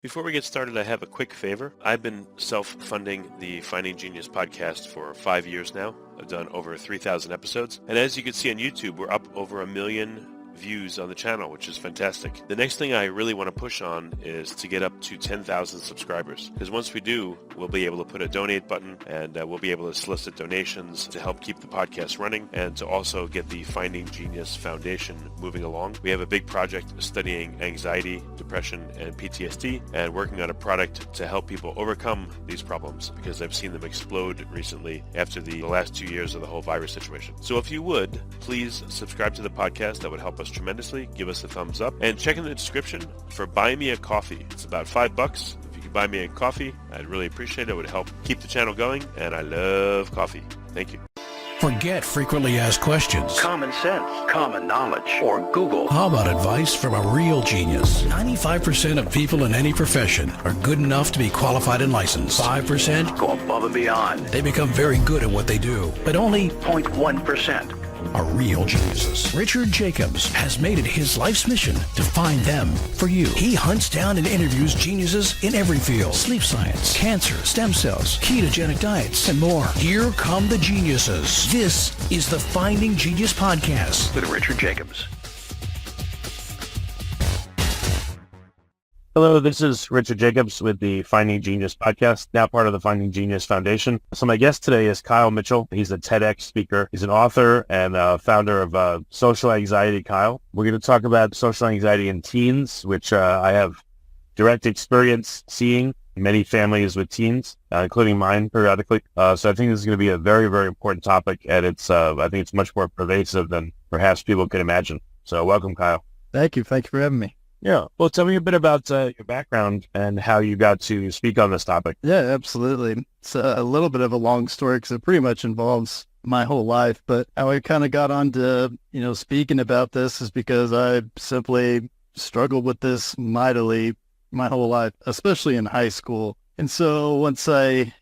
Before we get started, I have a quick favor. I've been self-funding the Finding Genius podcast for 5 years now. I've done over 3,000 episodes. And as you can see on YouTube, we're up over 1 million views on the channel, which is fantastic. The next thing I really want to push on is to get up to 10,000 subscribers. Because once we do, we'll be able to put a donate button and we'll be able to solicit donations to help keep the podcast running and to also get the Finding Genius Foundation moving along. We have a big project studying anxiety, depression, and PTSD and working on a product to help people overcome these problems because I've seen them explode recently after the last 2 years of the whole virus situation. So if you would, please subscribe to the podcast. That would help us tremendously. Give us a thumbs up and check in the description for Buy Me a Coffee. It's about $5. If you could buy me a coffee, I'd really appreciate it. It would help keep the channel going, and I love coffee. Thank you. Forget frequently asked questions. Common sense, common knowledge, or Google. How about advice from a real genius? 95% of people in any profession are good enough to be qualified and licensed. 5% go above and beyond. They become very good at what they do, but only 0.1% are real geniuses. Richard Jacobs has made it his life's mission to find them for you. He hunts down and interviews geniuses in every field: sleep science, cancer, stem cells, ketogenic diets, and more. Here come the geniuses. This is the Finding Genius Podcast with Richard Jacobs. Hello, this is Richard Jacobs with the Finding Genius podcast, now part of the Finding Genius Foundation. So my guest today is Kyle Mitchell. He's a Tedx speaker. He's an author and founder of Social Anxiety Kyle. We're going to talk about social anxiety in teens, which I have direct experience seeing many families with teens, including mine periodically. So I think this is going to be a very, very important topic, and I think it's much more pervasive than perhaps people can imagine. So welcome, Kyle. Thank you. Thank you for having me. Yeah. Well, tell me a bit about your background and how you got to speak on this topic. Yeah, absolutely. It's a little bit of a long story because it pretty much involves my whole life. But how I kind of got onto, speaking about this is because I simply struggled with this mightily my whole life, especially in high school. And so once I,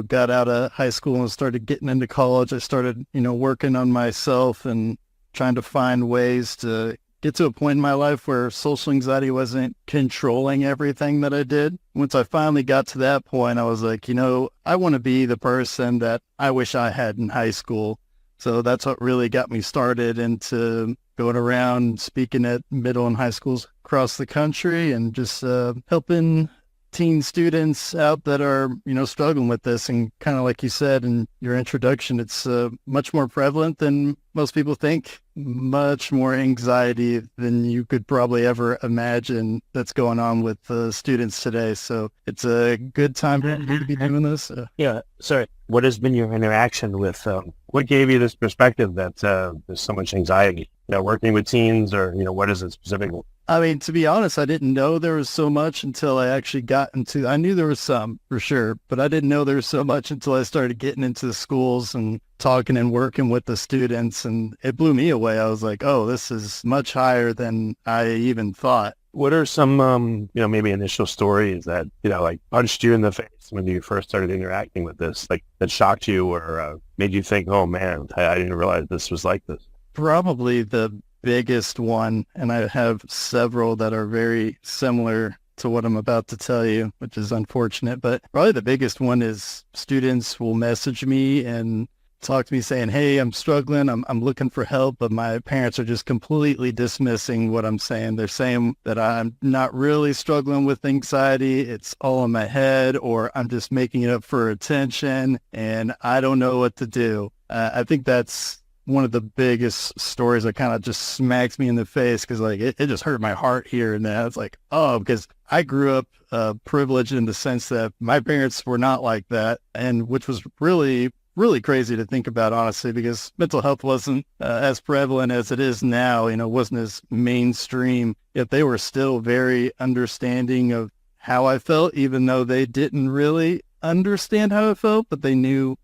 got out of high school and started getting into college, I started, working on myself and trying to find ways to get to a point in my life where social anxiety wasn't controlling everything that I did. Once I finally got to that point, I was like, I want to be the person that I wish I had in high school. So that's what really got me started into going around speaking at middle and high schools across the country and just helping teen students out that are, struggling with this. And kind of like you said in your introduction, it's much more prevalent than most people think, much more anxiety than you could probably ever imagine that's going on with students today. So it's a good time for me to be doing this. Yeah. Sorry. What has been your interaction with, what gave you this perspective that there's so much anxiety, working with teens or, what is it specifically? I mean, to be honest, I didn't know there was so much until I actually got into, I knew there was some for sure, but I didn't know there was so much until I started getting into the schools and talking and working with the students, and it blew me away. I was like, oh, this is much higher than I even thought. What are some, maybe initial stories that, like punched you in the face when you first started interacting with this, like that shocked you or made you think, oh man, I didn't realize this was like this? Probably the biggest one, and I have several that are very similar to what I'm about to tell you, which is unfortunate, but probably the biggest one is students will message me and talk to me saying, hey, I'm struggling, I'm looking for help, but my parents are just completely dismissing what I'm saying. They're saying that I'm not really struggling with anxiety, it's all in my head, or I'm just making it up for attention, and I don't know what to do. I think that's one of the biggest stories that kind of just smacks me in the face because it just hurt my heart here and there. It's like, oh, because I grew up privileged in the sense that my parents were not like that, and which was really, really crazy to think about, honestly, because mental health wasn't as prevalent as it is now, wasn't as mainstream, yet they were still very understanding of how I felt, even though they didn't really understand how I felt, but they knew,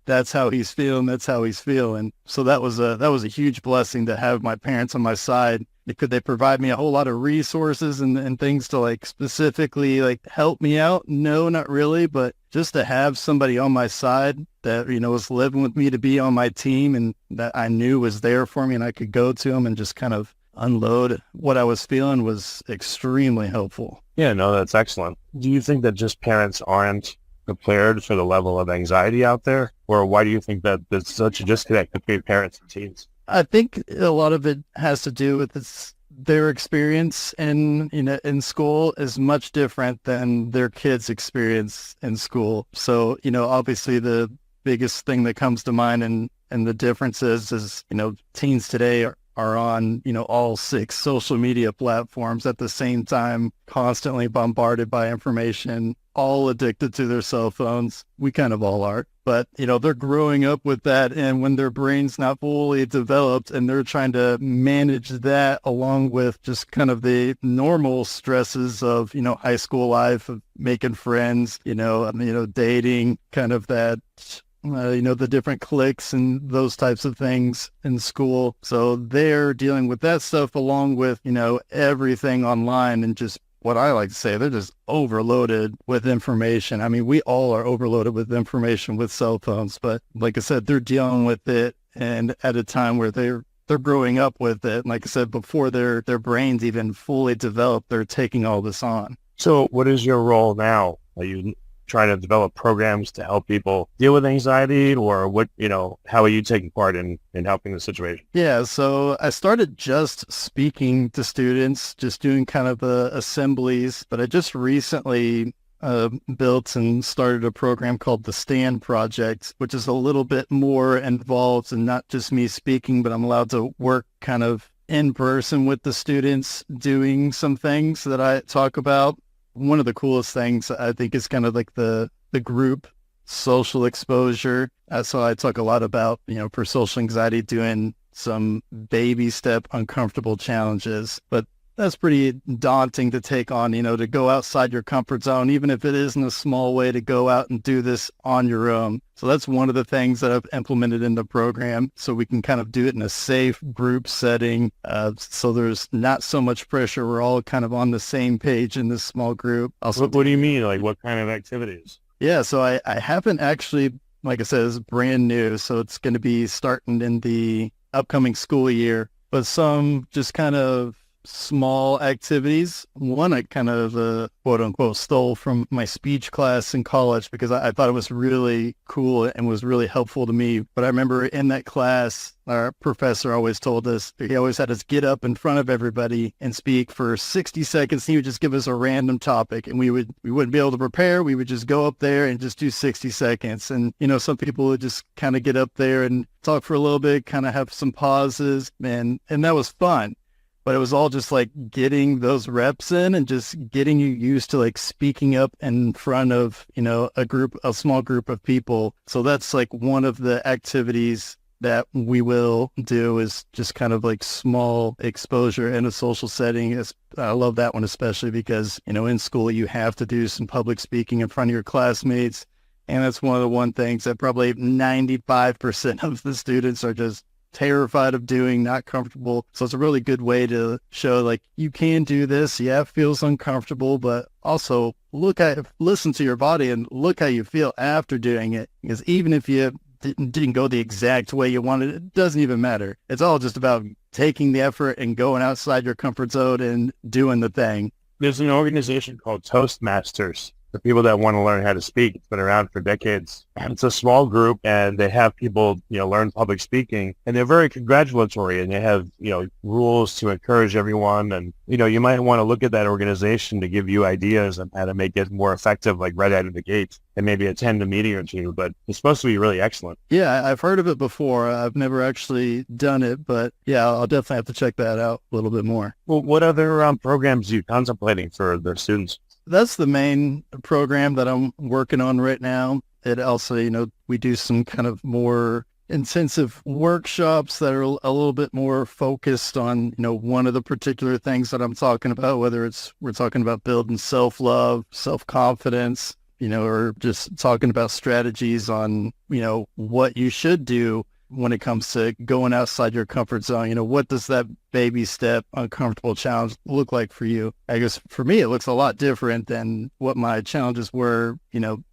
that's how he's feeling, that's how he's feeling. So that was a huge blessing to have my parents on my side. They provide me a whole lot of resources and things to specifically help me out? No, not really, but just to have somebody on my side that, was living with me, to be on my team and that I knew was there for me and I could go to them and just kind of unload what I was feeling was extremely helpful. Yeah, no, that's excellent. Do you think that just parents aren't prepared for the level of anxiety out there? Or why do you think that there's such a disconnect between parents and teens? I think a lot of it has to do with their experience in school is much different than their kids' experience in school. So, obviously the biggest thing that comes to mind and the differences is, teens today are on, all 6 social media platforms at the same time, constantly bombarded by information, all addicted to their cell phones. We kind of all are. But, they're growing up with that. And when their brain's not fully developed and they're trying to manage that along with just kind of the normal stresses of, high school life, of making friends, dating, kind of that, the different cliques and those types of things in school. So they're dealing with that stuff along with, everything online, and just what I like to say, they're just overloaded with information. I mean, we all are overloaded with information with cell phones, but like I said, they're dealing with it and at a time where they're growing up with it. And like I said, before their brains even fully developed, they're taking all this on. So what is your role now? Are you trying to develop programs to help people deal with anxiety, or what, how are you taking part in helping the situation? Yeah, so I started just speaking to students, just doing kind of assemblies, but I just recently built and started a program called the Stand Project, which is a little bit more involved and not just me speaking, but I'm allowed to work kind of in person with the students doing some things that I talk about. One of the coolest things I think is kind of like the group social exposure. So I talk a lot about, for social anxiety, doing some baby step uncomfortable challenges, but that's pretty daunting to take on, to go outside your comfort zone, even if it is in a small way, to go out and do this on your own. So that's one of the things that I've implemented in the program, so we can kind of do it in a safe group setting. So there's not so much pressure. We're all kind of on the same page in this small group. What do you mean? Like, what kind of activities? Yeah, so I haven't actually, like I said, it's brand new. So it's going to be starting in the upcoming school year, but some just kind of small activities. One I kind of quote unquote stole from my speech class in college because I thought it was really cool and was really helpful to me. But I remember in that class, our professor always told us, he always had us get up in front of everybody and speak for 60 seconds. He would just give us a random topic, and we wouldn't be able to prepare. We would just go up there and just do 60 seconds. And, some people would just kind of get up there and talk for a little bit, kind of have some pauses, and that was fun. But it was all just like getting those reps in and just getting you used to like speaking up in front of, a small group of people. So that's like one of the activities that we will do, is just kind of like small exposure in a social setting. I love that one, especially because, in school you have to do some public speaking in front of your classmates. And that's one of the things that probably 95% of the students are just terrified of doing, not comfortable. So it's a really good way to show like you can do this. Yeah, it feels uncomfortable, but also listen to your body and look how you feel after doing it. Because even if you didn't go the exact way you wanted, it doesn't even matter. It's all just about taking the effort and going outside your comfort zone and doing the thing. There's an organization called Toastmasters for people that want to learn how to speak. It's been around for decades. It's a small group, and they have people, learn public speaking, and they're very congratulatory, and they have, rules to encourage everyone. And, you might want to look at that organization to give you ideas on how to make it more effective, like right out of the gate, and maybe attend a meeting or two. But it's supposed to be really excellent. Yeah, I've heard of it before. I've never actually done it, but yeah, I'll definitely have to check that out a little bit more. Well, what other programs are you contemplating for the students? That's the main program that I'm working on right now. It also, we do some kind of more intensive workshops that are a little bit more focused on, one of the particular things that I'm talking about, whether we're talking about building self-love, self-confidence, or just talking about strategies on, what you should do when it comes to going outside your comfort zone. What does that baby step uncomfortable challenge look like for you? I guess for me, it looks a lot different than what my challenges were,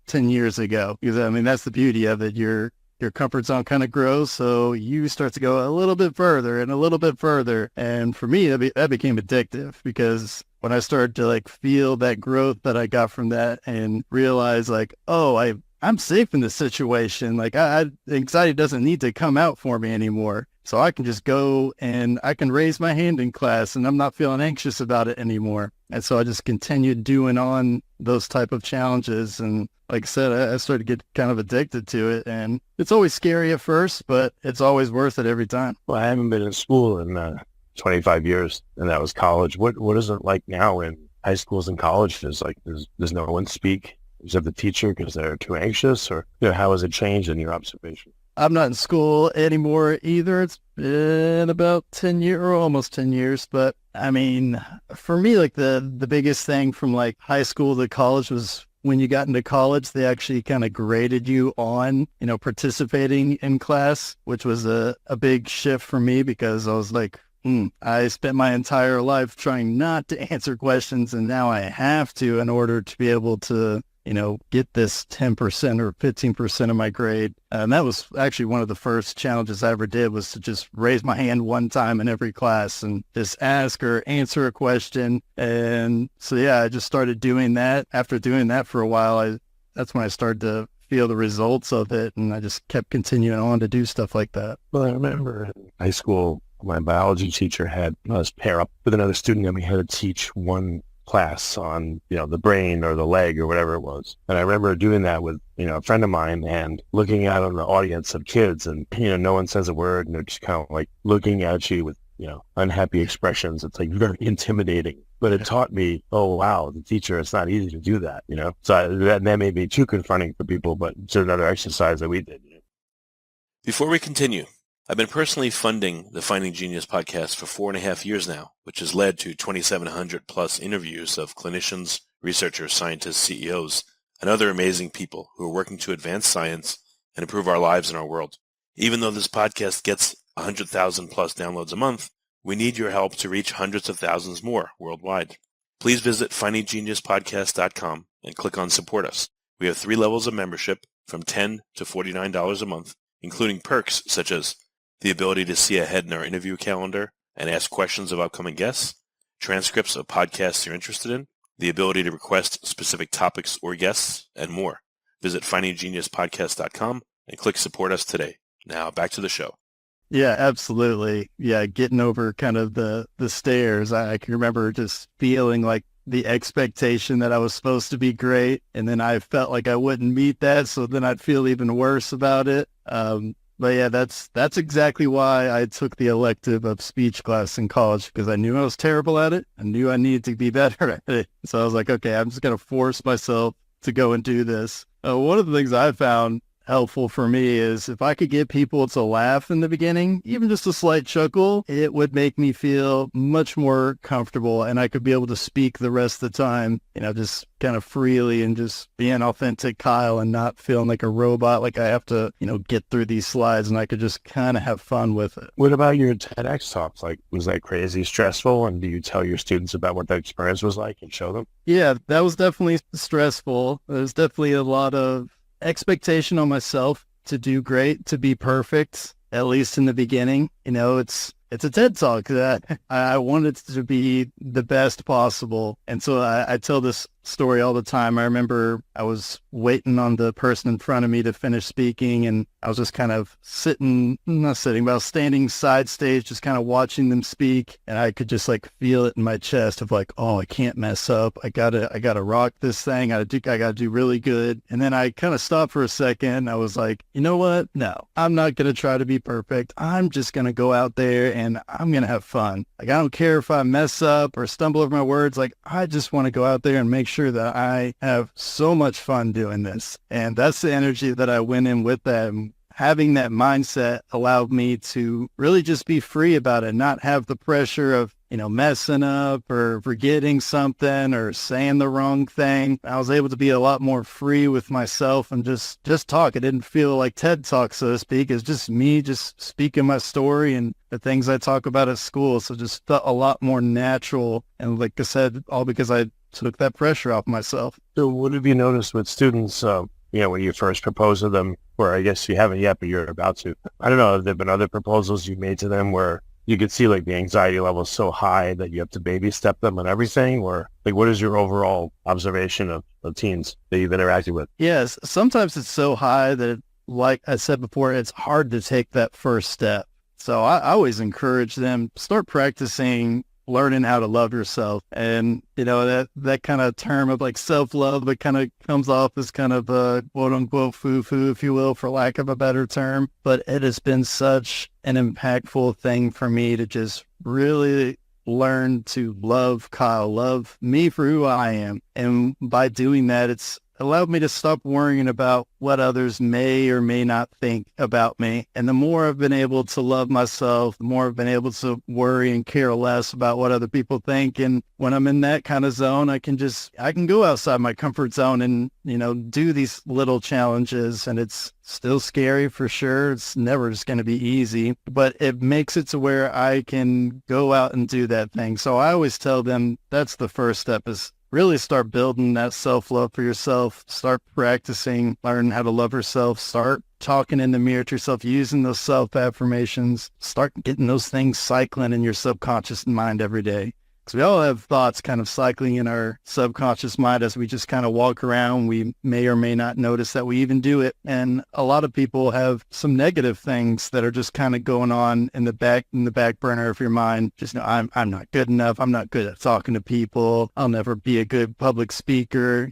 10 years ago. Because that's the beauty of it. You're your comfort zone kind of grows. So you start to go a little bit further and a little bit further. And for me, that became addictive, because when I started to like feel that growth that I got from that and realize like, oh, I'm safe in this situation. Like anxiety doesn't need to come out for me anymore. So I can just go and I can raise my hand in class and I'm not feeling anxious about it anymore. And so I just continued doing on those type of challenges. And like I said, I started to get kind of addicted to it. And it's always scary at first, but it's always worth it every time. Well, I haven't been in school in 25 years, and that was college. What is it like now in high schools and colleges? Like, does no one speak? Is it the teacher because they're too anxious, or how has it changed in your observation? I'm not in school anymore either. It's been about 10 years or almost 10 years. But I mean, for me, like the biggest thing from like high school to college was when you got into college, they actually kind of graded you on, participating in class, which was a big shift for me, because I was like, I spent my entire life trying not to answer questions, and now I have to in order to be able to get this 10% or 15% of my grade. And that was actually one of the first challenges I ever did, was to just raise my hand one time in every class and just ask or answer a question. And so, yeah, I just started doing that. After doing that for a while, that's when I started to feel the results of it. And I just kept continuing on to do stuff like that. Well, I remember in high school, my biology teacher had us pair up with another student, and we had to teach one class on, the brain or the leg or whatever it was. And I remember doing that with, a friend of mine, and looking out on the audience of kids, and, no one says a word, and they're just kind of like looking at you with, unhappy expressions. It's like very intimidating. But it taught me, oh, wow, the teacher, it's not easy to do that, So that may be too confronting for people, but it's another exercise that we did. Before we continue, I've been personally funding the Finding Genius podcast for 4.5 years now, which has led to 2,700 plus interviews of clinicians, researchers, scientists, CEOs, and other amazing people who are working to advance science and improve our lives and our world. Even though this podcast gets 100,000 plus downloads a month, we need your help to reach hundreds of thousands more worldwide. Please visit findinggeniuspodcast.com and click on Support Us. We have 3 levels of membership from $10 to $49 a month, including perks such as the ability to see ahead in our interview calendar and ask questions of upcoming guests, transcripts of podcasts you're interested in, the ability to request specific topics or guests, and more. Visit findinggeniuspodcast.com and click Support Us today. Now back to the show. Yeah, absolutely. Yeah, getting over kind of the stairs. I can remember just feeling like the expectation that I was supposed to be great, and then I felt like I wouldn't meet that, so then I'd feel even worse about it. But yeah, that's exactly why I took the elective of speech class in college, because I knew I was terrible at it. I knew I needed to be better at it. So I was like, okay, I'm just going to force myself to go and do this. One of the things I found helpful for me is if I could get people to laugh in the beginning, even just a slight chuckle, it would make me feel much more comfortable, and I could be able to speak the rest of the time, just kind of freely and just being authentic Kyle and not feeling like a robot, like I have to, get through these slides, and I could just kind of have fun with it. What about your TEDx talks? Like, was that crazy stressful? And do you tell your students about what that experience was like and show them? Yeah, that was definitely stressful. There's definitely a lot of expectation on myself to do great, to be perfect, at least in the beginning. It's a TED Talk that I wanted it to be the best possible. And so I tell this story all the time. I remember I was waiting on the person in front of me to finish speaking, and I was just kind of not sitting, but I was standing side stage, just kind of watching them speak. And I could just like feel it in my chest of like, oh, I can't mess up. I gotta rock this thing. I gotta do really good. And then I kind of stopped for a second. I was like, you know what? No, I'm not going to try to be perfect. I'm just going to go out there and I'm going to have fun. Like, I don't care if I mess up or stumble over my words. Like, I just want to go out there and make sure that I have so much fun doing this. And that's the energy that I went in with that. And having that mindset allowed me to really just be free about it, not have the pressure of, messing up or forgetting something or saying the wrong thing. I was able to be a lot more free with myself and just talk. It didn't feel like TED Talk, so to speak. It's just me just speaking my story and the things I talk about at school. So just felt a lot more natural. And like I said, all because I took that pressure off myself. So what have you noticed with students, when you first proposed to them, or I guess you haven't yet, but you're about to. I don't know, have there been other proposals you made to them where you could see like the anxiety level is so high that you have to baby step them on everything? Or like, what is your overall observation of teens that you've interacted with? Yes, sometimes it's so high that, like I said before, it's hard to take that first step. So I always encourage them, start practicing learning how to love yourself. And, that kind of term of like self-love, it kind of comes off as kind of a quote unquote foo-foo, if you will, for lack of a better term. But it has been such an impactful thing for me to just really learn to love Kyle, love me for who I am. And by doing that, it's allowed me to stop worrying about what others may or may not think about me. And the more I've been able to love myself, the more I've been able to worry and care less about what other people think. And when I'm in that kind of zone, I can go outside my comfort zone and, do these little challenges. And it's still scary for sure. It's never just going to be easy, but it makes it to where I can go out and do that thing. So I always tell them that's the first step, is really start building that self-love for yourself, start practicing, learn how to love yourself, start talking in the mirror to yourself, using those self-affirmations, start getting those things cycling in your subconscious mind every day. Because we all have thoughts kind of cycling in our subconscious mind as we just kind of walk around. We may or may not notice that we even do it. And a lot of people have some negative things that are just kind of going on in the back burner of your mind. Just, I'm not good enough. I'm not good at talking to people. I'll never be a good public speaker,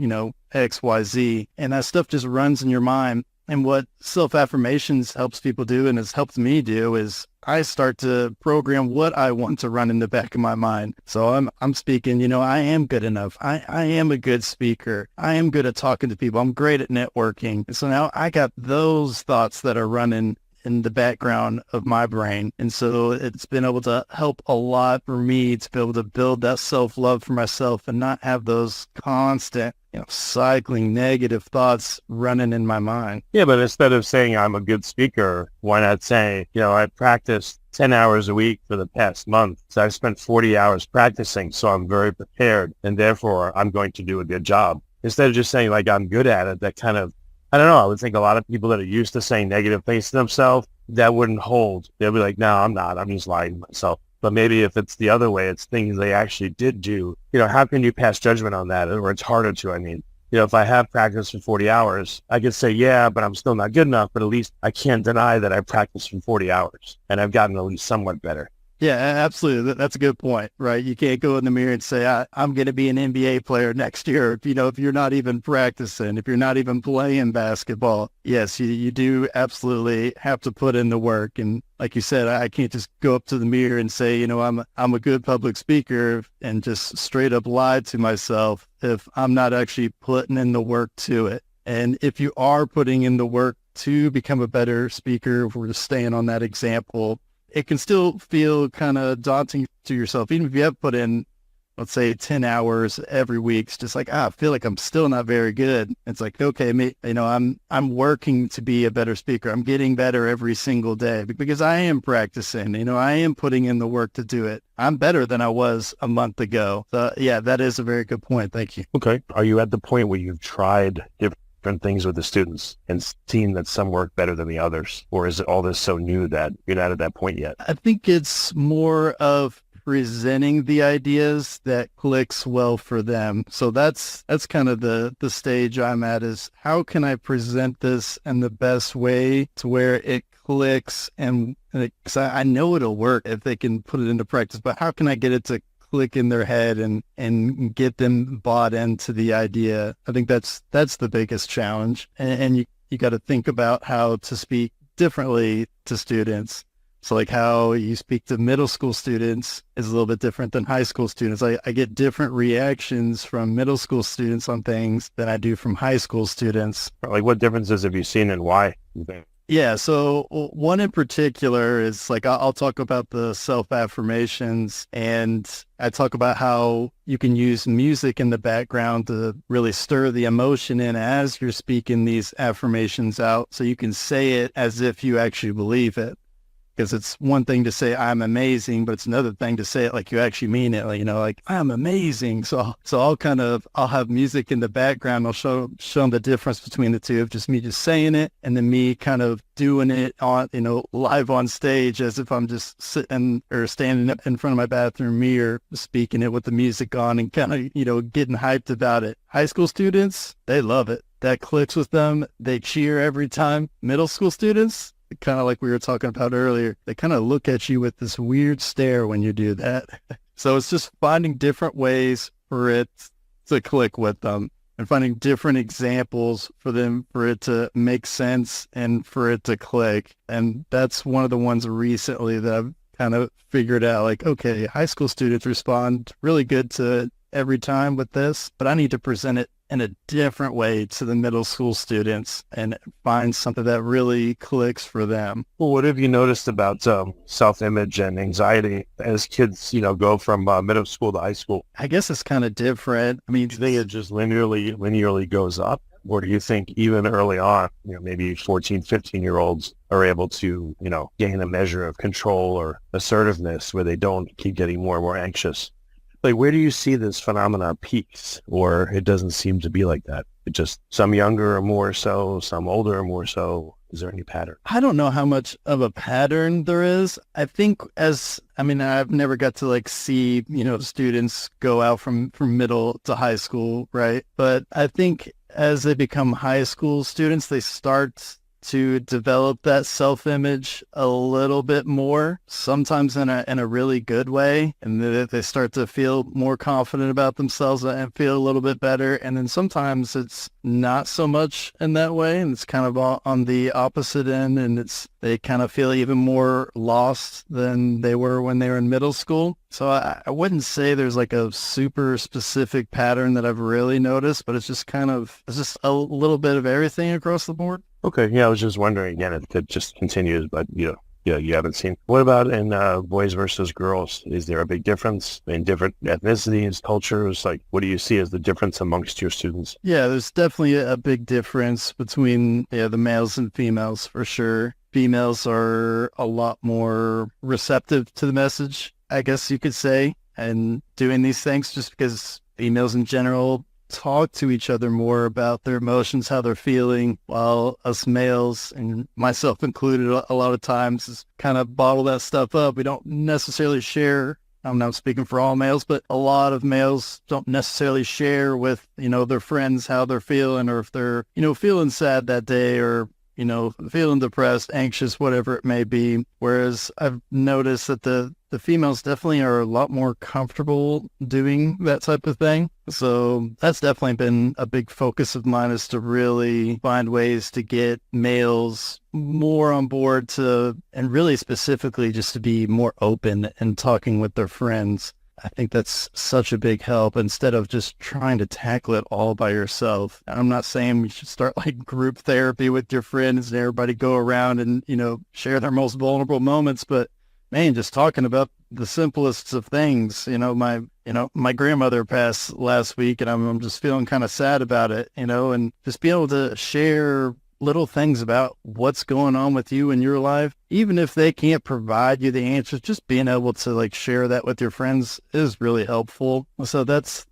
X, Y, Z. And that stuff just runs in your mind. And what self-affirmations helps people do, and has helped me do, is I start to program what I want to run in the back of my mind. So I'm speaking, I am good enough. I am a good speaker. I am good at talking to people. I'm great at networking. And so now I got those thoughts that are running in the background of my brain. And so it's been able to help a lot for me to be able to build that self-love for myself and not have those constant, cycling negative thoughts running in my mind. Yeah, but instead of saying I'm a good speaker, why not say, I practiced 10 hours a week for the past month. So I've spent 40 hours practicing, so I'm very prepared, and therefore I'm going to do a good job. Instead of just saying like I'm good at it, that kind of, I don't know, I would think a lot of people that are used to saying negative things to themselves, that wouldn't hold. They'll be like, no, I'm not. I'm just lying to myself. But maybe if it's the other way, it's things they actually did do. How can you pass judgment on that? Or it's harder to, if I have practiced for 40 hours, I could say, yeah, but I'm still not good enough. But at least I can't deny that I practiced for 40 hours and I've gotten at least somewhat better. Yeah, absolutely. That's a good point, right? You can't go in the mirror and say, I'm going to be an NBA player next year. If you're not even practicing, if you're not even playing basketball. Yes, you do absolutely have to put in the work. And like you said, I can't just go up to the mirror and say, I'm a good public speaker and just straight up lie to myself if I'm not actually putting in the work to it. And if you are putting in the work to become a better speaker, if we're just staying on that example, it can still feel kind of daunting to yourself, even if you have put in, let's say, 10 hours every week. It's just like, I feel like I'm still not very good. It's like, okay, I'm working to be a better speaker. I'm getting better every single day because I am practicing. I am putting in the work to do it. I'm better than I was a month ago. So yeah, that is a very good point. Thank you. Okay. Are you at the point where you've tried different things with the students and seen that some work better than the others? Or is it all this so new that you're not at that point yet? I think it's more of presenting the ideas that clicks well for them. So that's kind of the stage I'm at, is how can I present this in the best way to where it clicks, and because I know it'll work if they can put it into practice, but how can I get it to click in their head and get them bought into the idea? I think that's the biggest challenge. And you got to think about how to speak differently to students. So like how you speak to middle school students is a little bit different than high school students. I get different reactions from middle school students on things than I do from high school students. Like what differences have you seen and why? Yeah, so one in particular is like I'll talk about the self-affirmations, and I talk about how you can use music in the background to really stir the emotion in as you're speaking these affirmations out, so you can say it as if you actually believe it. because it's one thing to say I'm amazing, but it's another thing to say it like you actually mean it. Like, like I'm amazing. So I'll have music in the background. I'll show them the difference between the two of just me just saying it and then me kind of doing it on, live on stage as if I'm just sitting or standing in front of my bathroom mirror, speaking it with the music on and kind of, getting hyped about it. High school students, they love it. That clicks with them. They cheer every time. Middle school students, kind of like we were talking about earlier, they kind of look at you with this weird stare when you do that. So it's just finding different ways for it to click with them and finding different examples for them, for it to make sense and for it to click. And that's one of the ones recently that I've kind of figured out, like, okay, high school students respond really good to every time with this, but I need to present it in a different way to the middle school students and find something that really clicks for them. Well, what have you noticed about self-image and anxiety as kids, go from middle school to high school? I guess it's kind of different. I mean, Do you think it just linearly goes up? Or do you think even early on, maybe 14, 15-year-olds are able to, gain a measure of control or assertiveness where they don't keep getting more and more anxious? Like, where do you see this phenomena peaks? Or it doesn't seem to be like that? It just, some younger or more so, some older or more so. Is there any pattern? I don't know how much of a pattern there is. I think I've never got to see, students go out from middle to high school, right? But I think as they become high school students, they start to develop that self-image a little bit more, sometimes in a really good way, and they start to feel more confident about themselves and feel a little bit better. And then sometimes it's not so much in that way, and it's kind of on the opposite end, and they kind of feel even more lost than they were when they were in middle school. So I wouldn't say there's like a super specific pattern that I've really noticed, but it's just a little bit of everything across the board. Okay, yeah, I was just wondering again if it just continues, but you haven't seen. What about in boys versus girls? Is there a big difference in different ethnicities, cultures? Like, what do you see as the difference amongst your students? Yeah, there's definitely a big difference between the males and females for sure. Females are a lot more receptive to the message, I guess you could say, and doing these things just because females in general talk to each other more about their emotions, how they're feeling, while us males, and myself included, a lot of times is kind of bottle that stuff up. We don't necessarily share. I'm not speaking for all males, but a lot of males don't necessarily share with, their friends how they're feeling, or if they're, feeling sad that day, or feeling depressed, anxious, whatever it may be. Whereas I've noticed that the females definitely are a lot more comfortable doing that type of thing. So that's definitely been a big focus of mine, is to really find ways to get males more on board and really specifically just to be more open and talking with their friends. I think that's such a big help, instead of just trying to tackle it all by yourself. I'm not saying you should start like group therapy with your friends and everybody go around and, share their most vulnerable moments. But man, just talking about the simplest of things, my grandmother passed last week, and I'm just feeling kind of sad about it, and just be able to share little things about what's going on with you in your life, even if they can't provide you the answers, just being able to share that with your friends is really helpful. So that's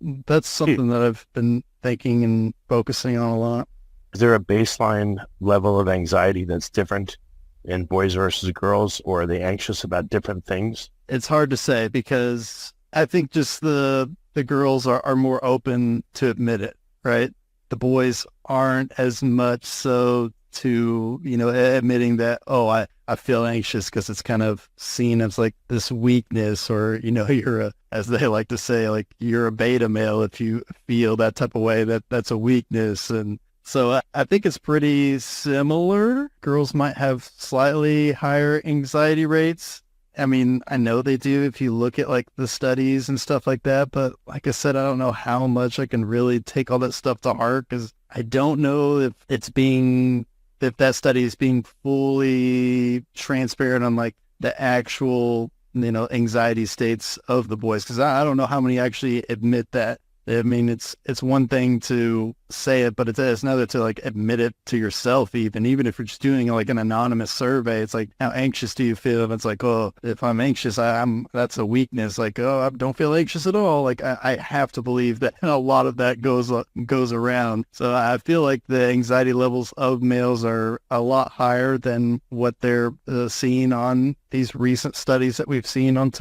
something that I've been thinking and focusing on a lot. Is there a baseline level of anxiety that's different in boys versus girls, or are they anxious about different things? It's hard to say, because I think just the girls are more open to admit it, right? The boys aren't as much so to, admitting that, I feel anxious, because it's kind of seen as like this weakness, or, you're as they like to say, you're a beta male if you feel that type of way, that's a weakness. And so I think it's pretty similar. Girls might have slightly higher anxiety rates. I mean, I know they do if you look at the studies and stuff like that, but like I said, I don't know how much I can really take all that stuff to heart, because I don't know if that study is being fully transparent on the actual, anxiety states of the boys, because I don't know how many actually admit that. I mean, it's one thing to say it, but it's another to like admit it to yourself. Even if you're just doing like an anonymous survey, it's like, how anxious do you feel? And it's like, oh, if I'm anxious, that's a weakness. Like, oh, I don't feel anxious at all. Like I have to believe that a lot of that goes around. So I feel like the anxiety levels of males are a lot higher than what they're seeing on these recent studies that we've seen on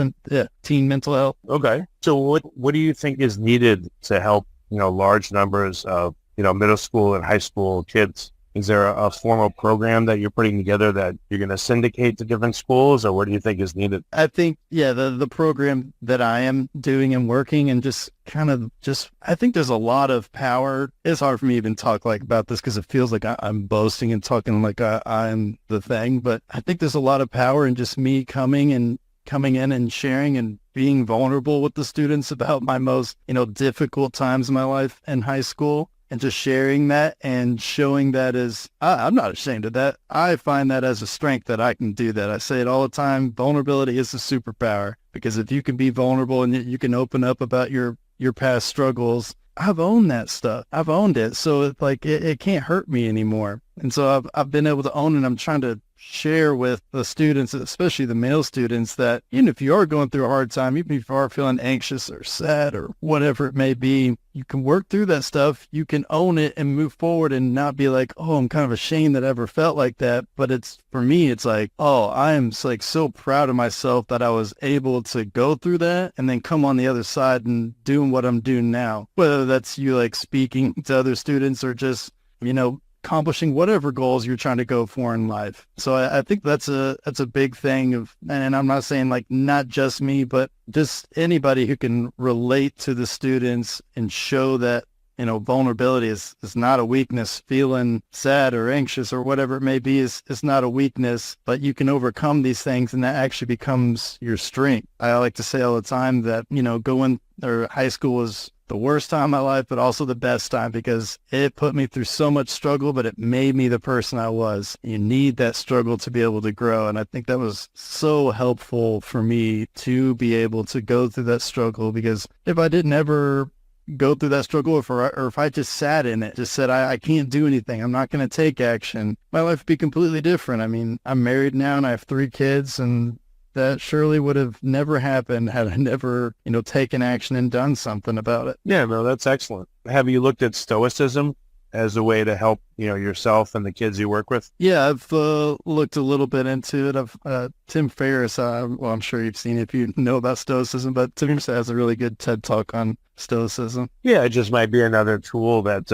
teen mental health. Okay. So what do you think is needed to help, large numbers of, middle school and high school kids? Is there a formal program that you're putting together that you're going to syndicate to different schools, or what do you think is needed? I think, the program that I am doing and working, and I think there's a lot of power. It's hard for me to even talk like about this because it feels like I'm boasting and talking like I'm the thing, but I think there's a lot of power in just me coming in and sharing and being vulnerable with the students about my most, difficult times in my life in high school. And just sharing that and showing that I'm not ashamed of that. I find that as a strength that I can do that. I say it all the time. Vulnerability is a superpower, because if you can be vulnerable and you can open up about your past struggles, I've owned that stuff. I've owned it. So it's like, it can't hurt me anymore. And so I've been able to own it. I'm trying to share with the students, especially the male students, that even if you are going through a hard time, even if you are feeling anxious or sad or whatever it may be, you can work through that stuff. You can own it and move forward and not be like, oh, I'm kind of ashamed that I ever felt like that. But for me, it's like, oh, I am like so proud of myself that I was able to go through that and then come on the other side and doing what I'm doing now, whether that's you like speaking to other students or just, accomplishing whatever goals you're trying to go for in life. So I think that's a big thing and I'm not saying like not just me, but just anybody who can relate to the students and show that, vulnerability is not a weakness. Feeling sad or anxious or whatever it may be is not a weakness, but you can overcome these things and that actually becomes your strength. I like to say all the time that, high school was the worst time of my life, but also the best time, because it put me through so much struggle, but it made me the person I was. You need that struggle to be able to grow. And I think that was so helpful for me to be able to go through that struggle, because if I didn't ever go through that struggle, or if I just sat in it, just said, I can't do anything, I'm not going to take action, my life would be completely different. I mean, I'm married now and I have 3 kids, and that surely would have never happened had I never, taken action and done something about it. Yeah, no, that's excellent. Have you looked at Stoicism as a way to help, yourself and the kids you work with? Yeah, I've looked a little bit into it. Tim Ferriss, I'm sure you've seen it if you know about Stoicism, but Tim has a really good TED Talk on Stoicism. Yeah, it just might be another tool that,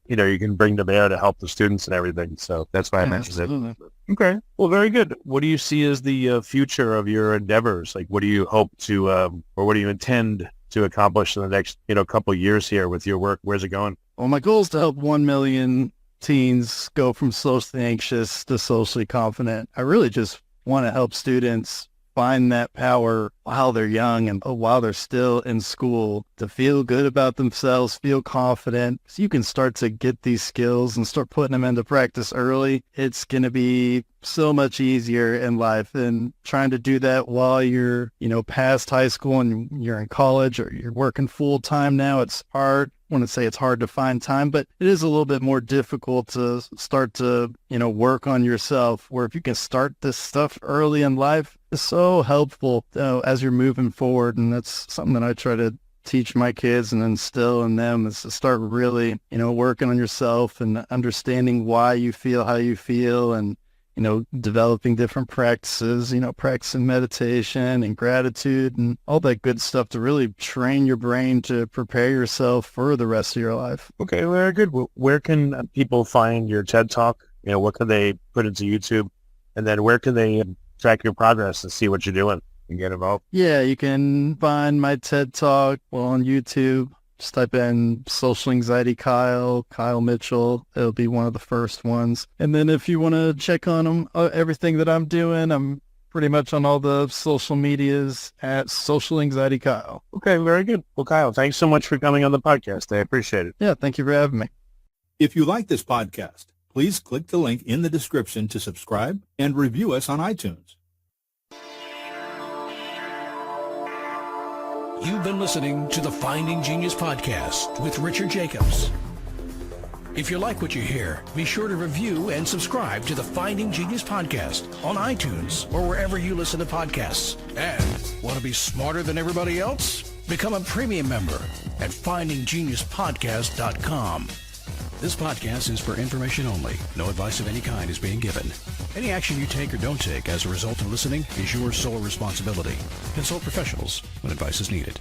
you can bring to bear to help the students and everything. So that's why I mentioned it. Okay. Well, very good. What do you see as the future of your endeavors? Like, what do you hope to, or what do you intend to accomplish in the next, couple of years here with your work? Where's it going? Well, my goal is to help 1 million teens go from socially anxious to socially confident. I really just want to help students find that power while they're young and while they're still in school, to feel good about themselves, feel confident. So you can start to get these skills and start putting them into practice early. It's going to be so much easier in life than trying to do that while you're, past high school and you're in college or you're working full time now. It's hard. I want to say it's hard to find time, but it is a little bit more difficult to start to, work on yourself, where if you can start this stuff early in life, it's so helpful as you're moving forward. And that's something that I try to teach my kids and instill in them, is to start really, working on yourself and understanding why you feel how you feel, and developing different practices, practicing meditation and gratitude and all that good stuff to really train your brain to prepare yourself for the rest of your life. Okay, very good. Where can people find your TED Talk? What can they put into YouTube? And then where can they track your progress and see what you're doing and get involved? Yeah, you can find my TED Talk on YouTube. Just type in social anxiety Kyle Mitchell. It'll be one of the first ones. And then if you want to check on everything that I'm doing, I'm pretty much on all the social medias at social anxiety Kyle. Okay, very good. Well, Kyle, thanks so much for coming on the podcast. I appreciate it. Yeah, thank you for having me. If you like this podcast, please click the link in the description to subscribe and review us on iTunes. You've been listening to the Finding Genius podcast with Richard Jacobs. If you like what you hear, be sure to review and subscribe to the Finding Genius podcast on iTunes or wherever you listen to podcasts. And want to be smarter than everybody else? Become a premium member at findinggeniuspodcast.com. This podcast is for information only. No advice of any kind is being given. Any action you take or don't take as a result of listening is your sole responsibility. Consult professionals when advice is needed.